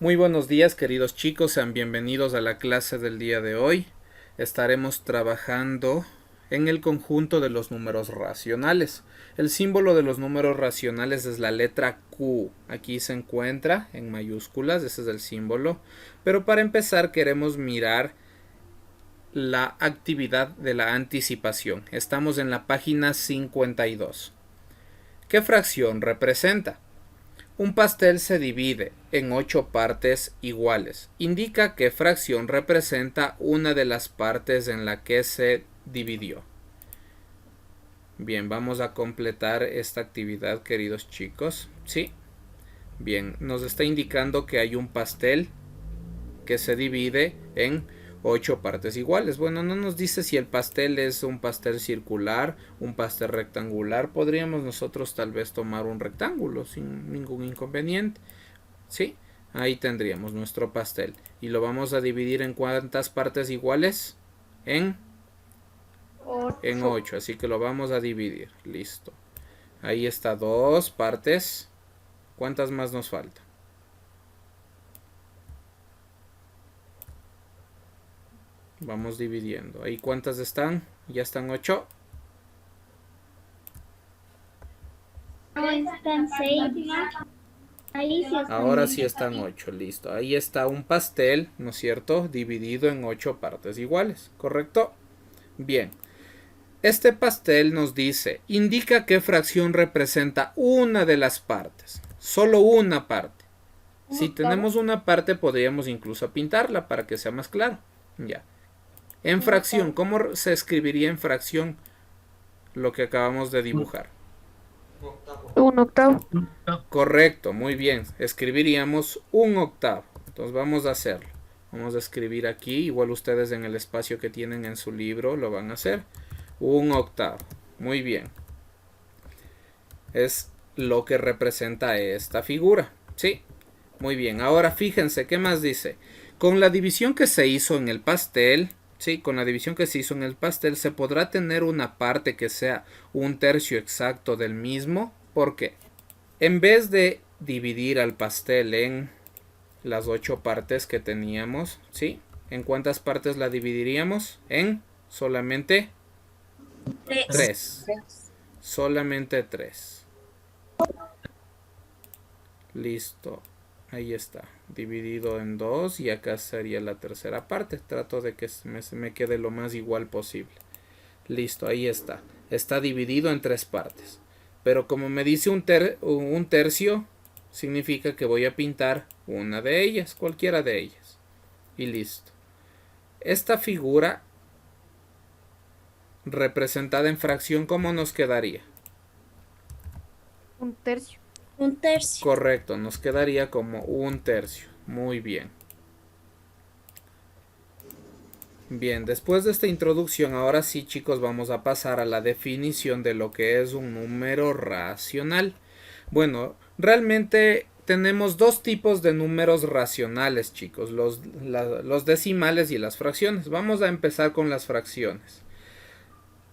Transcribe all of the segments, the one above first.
Muy buenos días, queridos chicos, sean bienvenidos a la clase del día de hoy. Estaremos trabajando en el conjunto de los números racionales. El símbolo de los números racionales es la letra Q. Aquí se encuentra en mayúsculas, ese es el símbolo. Pero para empezar queremos mirar la actividad de la anticipación. Estamos en la página 52. ¿Qué fracción representa? Un pastel se divide en 8 partes iguales. Indica qué fracción representa una de las partes en la que se dividió. Bien, vamos a completar esta actividad, queridos chicos. Sí. Bien, nos está indicando que hay un pastel que se divide en 8 partes iguales. Bueno, no nos dice si el pastel es un pastel circular, un pastel rectangular. Podríamos nosotros tal vez tomar un rectángulo sin ningún inconveniente. ¿Sí? Ahí tendríamos nuestro pastel. Y lo vamos a dividir en ¿cuántas partes iguales? En 8. Así que lo vamos a dividir. Listo. Ahí está, 2 partes. ¿Cuántas más nos faltan? Vamos dividiendo. ¿Ahí cuántas están? ¿Ya están 8? No, están 6. Ahí sí están Ahora sí 8. están 8, listo. Ahí está un pastel, ¿no es cierto? Dividido en 8 partes iguales, ¿correcto? Bien. Este pastel nos dice, indica qué fracción representa una de las partes. Solo una parte. Si tenemos una parte, podríamos incluso pintarla para que sea más claro. Ya. En fracción, ¿cómo se escribiría en fracción lo que acabamos de dibujar? Un octavo. Correcto, muy bien. Escribiríamos un octavo. Entonces vamos a hacerlo. Vamos a escribir aquí, igual ustedes en el espacio que tienen en su libro lo van a hacer. Un octavo. Muy bien. Es lo que representa esta figura. Sí. Muy bien. Ahora fíjense, ¿qué más dice? Con la división que se hizo en el pastel, sí, con la división que se hizo en el pastel, se podrá tener una parte que sea un tercio exacto del mismo. ¿Por qué? En vez de dividir al pastel en las 8 partes que teníamos, ¿sí? ¿En cuántas partes la dividiríamos? En solamente 3. Solamente 3. Listo. Ahí está. Dividido en 2 y acá sería la tercera parte. Trato de que se me quede lo más igual posible. Listo, ahí está. Está dividido en 3 partes. Pero como me dice un tercio, significa que voy a pintar una de ellas, cualquiera de ellas. Y listo. Esta figura representada en fracción, ¿cómo nos quedaría? Un tercio. Un tercio. Correcto, nos quedaría como un tercio. Muy bien. Bien, después de esta introducción, ahora sí, chicos, vamos a pasar a la definición de lo que es un número racional. Bueno, realmente tenemos dos tipos de números racionales, chicos, los decimales y las fracciones. Vamos a empezar con las fracciones.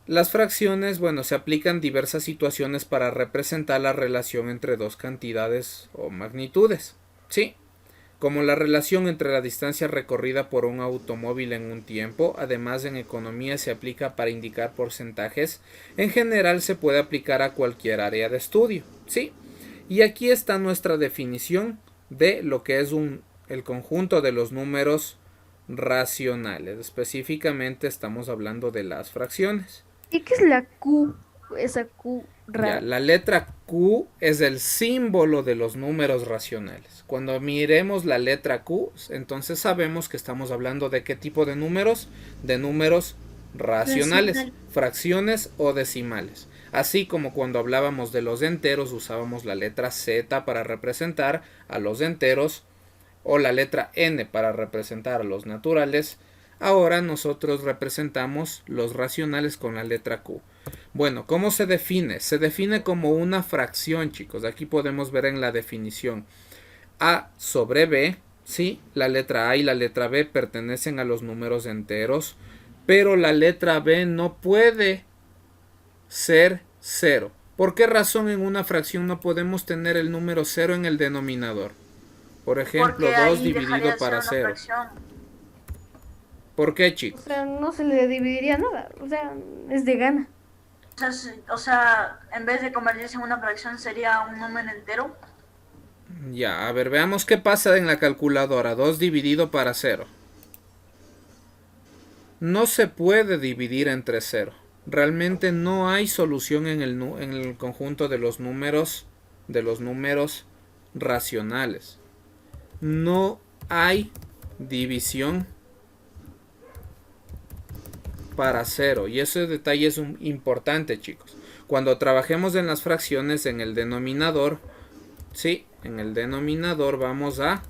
Las fracciones, bueno, se aplican diversas situaciones para representar la relación entre dos cantidades o magnitudes. Sí, como la relación entre la distancia recorrida por un automóvil en un tiempo, además en economía se aplica para indicar porcentajes, en general se puede aplicar a cualquier área de estudio. Sí, y aquí está nuestra definición de lo que es el conjunto de los números racionales. Específicamente estamos hablando de las fracciones. ¿Y qué es la Q? Esa Q Ya, rara. la letra Q es el símbolo de los números racionales. Cuando miremos la letra Q, entonces sabemos que estamos hablando de qué tipo de números, de números racionales, fracciones o decimales. Así como cuando hablábamos de los enteros usábamos la letra Z para representar a los enteros o la letra N para representar a los naturales. Ahora nosotros representamos los racionales con la letra Q. Bueno, ¿cómo se define? Se define como una fracción, chicos. Aquí podemos ver en la definición A sobre B, ¿sí? La letra A y la letra B pertenecen a los números enteros, pero la letra B no puede ser 0. ¿Por qué razón en una fracción no podemos tener el número 0 en el denominador? Por ejemplo, Porque 2 ahí dividido dejaría de ser para una 0. fracción. ¿Por qué, O chicos? sea, no se le dividiría nada. O sea, es de gana. O sea, en vez de convertirse en una fracción sería un número entero. Ya, a ver, veamos qué pasa en la calculadora. 2 dividido para 0. No se puede dividir entre 0. Realmente no hay solución en el conjunto de los números racionales. No hay división para 0. Y ese detalle es importante, chicos. Cuando trabajemos en las fracciones en el denominador, sí, en el denominador vamos a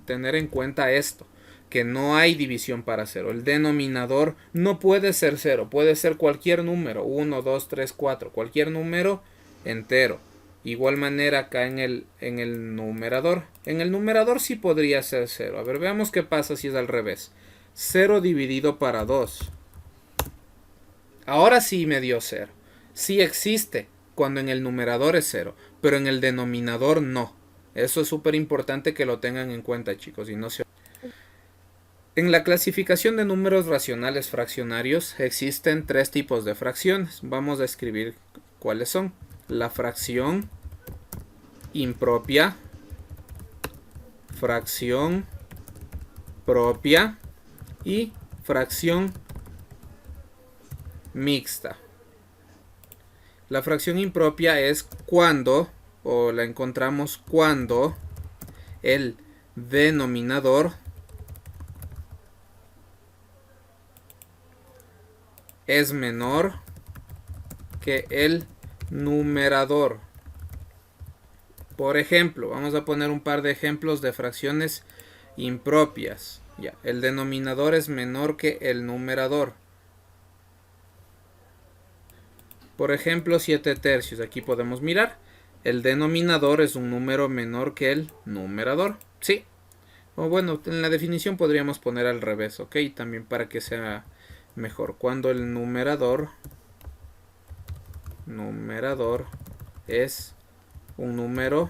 tener en cuenta esto, que no hay división para 0. El denominador no puede ser 0, puede ser cualquier número, 1, 2, 3, 4, cualquier número entero. Igual manera acá en el numerador. En el numerador sí podría ser 0. A ver, veamos qué pasa si es al revés. 0 dividido para 2. Ahora sí me dio 0. Sí existe cuando en el numerador es 0, pero en el denominador no. Eso es súper importante que lo tengan en cuenta, chicos. Y no se... En la clasificación de números racionales fraccionarios existen 3 tipos de fracciones. Vamos a escribir cuáles son. La fracción impropia, fracción propia y fracción mixta. La fracción impropia es cuando, o la encontramos cuando el denominador es menor que el numerador. Por ejemplo, vamos a poner un par de ejemplos de fracciones impropias. Ya, el denominador es menor que el numerador. Por ejemplo, 7 tercios. Aquí podemos mirar. El denominador es un número menor que el numerador. Sí. O bueno, en la definición podríamos poner al revés, ¿ok? También para que sea mejor. Cuando el numerador es un número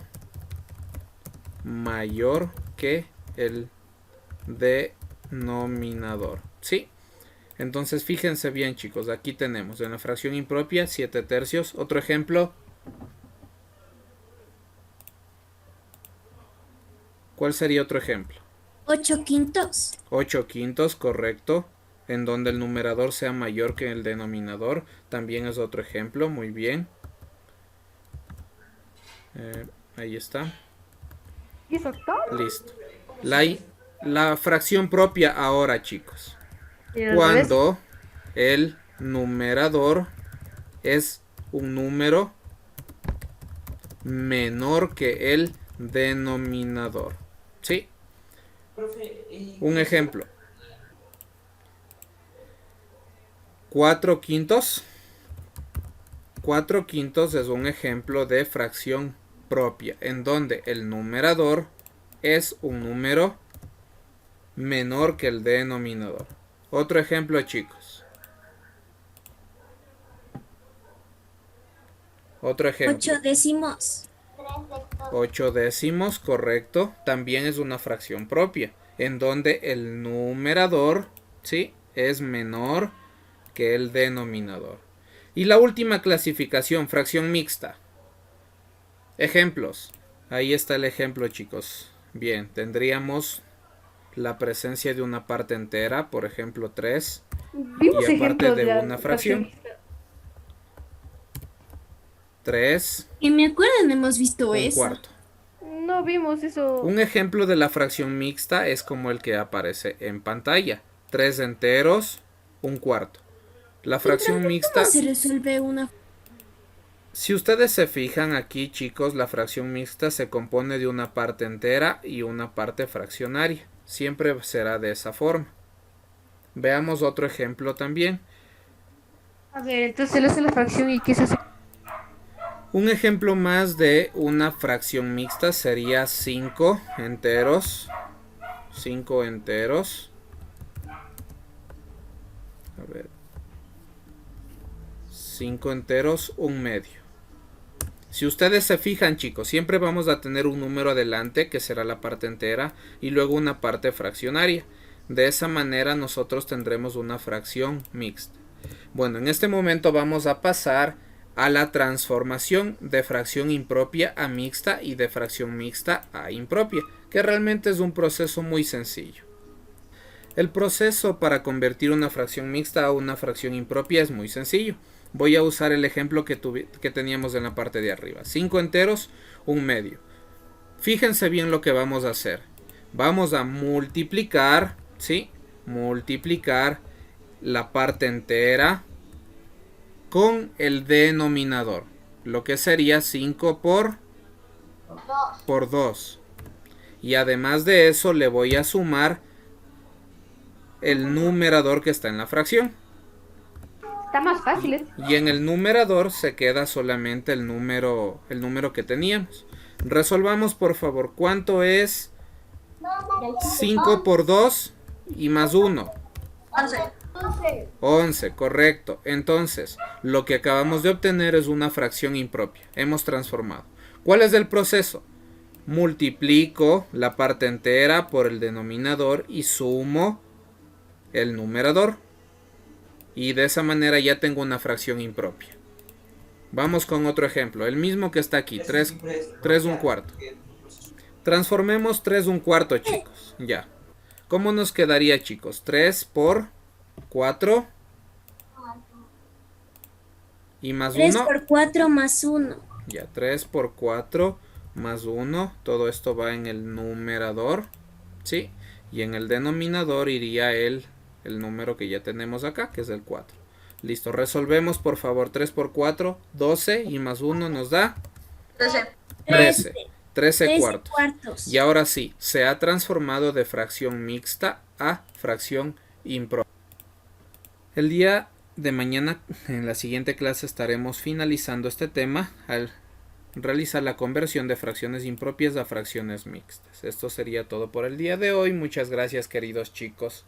mayor que el denominador. ¿Sí? Entonces fíjense bien, chicos. Aquí tenemos en la fracción impropia 7 tercios. Otro ejemplo. ¿Cuál sería otro ejemplo? 8 quintos. 8 quintos, correcto. En donde el numerador sea mayor que el denominador. También es otro ejemplo. Muy bien. Ahí está. ¿Y es octavo? Listo. La fracción propia ahora, chicos. ¿Y al revés? Cuando el numerador es un número menor que el denominador. ¿Sí? Un ejemplo. 4 quintos. 4 quintos es un ejemplo de fracción propia, en donde el numerador es un número menor que el denominador. Otro ejemplo, chicos. Otro ejemplo. 8 décimos. 8 décimos, correcto. También es una fracción propia, en donde el numerador, ¿sí?, es menor que el denominador. Y la última clasificación, fracción mixta. Ejemplos. Ahí está el ejemplo, chicos. Bien, tendríamos la presencia de una parte entera, por ejemplo 3, Vimos y aparte ejemplos de la una fracción. mixta. 3, Y me acuerdan, hemos visto un eso. cuarto. No vimos eso. Un ejemplo de la fracción mixta es como el que aparece en pantalla. 3 enteros, un cuarto. La fracción mixta, ¿Cómo se resuelve una? si ustedes se fijan aquí, chicos, la fracción mixta se compone de una parte entera y una parte fraccionaria. Siempre será de esa forma. Veamos otro ejemplo también. A ver, entonces él hace la fracción y ¿qué se hace? Un ejemplo más de una fracción mixta sería 5 enteros. 5 enteros. A ver. 5 enteros, un medio. Si ustedes se fijan, chicos, siempre vamos a tener un número adelante, que será la parte entera, y luego una parte fraccionaria. De esa manera nosotros tendremos una fracción mixta. Bueno, en este momento vamos a pasar a la transformación de fracción impropia a mixta y de fracción mixta a impropia, que realmente es un proceso muy sencillo. El proceso para convertir una fracción mixta a una fracción impropia es muy sencillo. Voy a usar el ejemplo que teníamos en la parte de arriba. 5 enteros, 1/2. Fíjense bien lo que vamos a hacer. Vamos a multiplicar, ¿sí? Multiplicar la parte entera con el denominador. Lo que sería 5 por 2. Y además de eso le voy a sumar el numerador que está en la fracción. Está más fácil, ¿eh? Y en el numerador se queda solamente el número que teníamos. Resolvamos por favor. ¿Cuánto es 5 por 2 y más 1? 11. 11, correcto. Entonces, lo que acabamos de obtener es una fracción impropia. Hemos transformado. ¿Cuál es el proceso? Multiplico la parte entera por el denominador y sumo el numerador. Y de esa manera ya tengo una fracción impropia. Vamos con otro ejemplo. El mismo que está aquí. 3 1/4. Transformemos 3 1/4, chicos. Ya. ¿Cómo nos quedaría, chicos? 3 por 4. Y más 3 1. por 4 más 1. Ya, 3 por 4 más 1. Todo esto va en el numerador. ¿Sí? Y en el denominador iría el número que ya tenemos acá, que es el 4. Listo, resolvemos por favor. 3 por 4, 12 y más 1 nos da 13. 13 cuartos. Y ahora sí, se ha transformado de fracción mixta a fracción impropia. El día de mañana, en la siguiente clase, estaremos finalizando este tema al realizar la conversión de fracciones impropias a fracciones mixtas. Esto sería todo por el día de hoy. Muchas gracias, queridos chicos.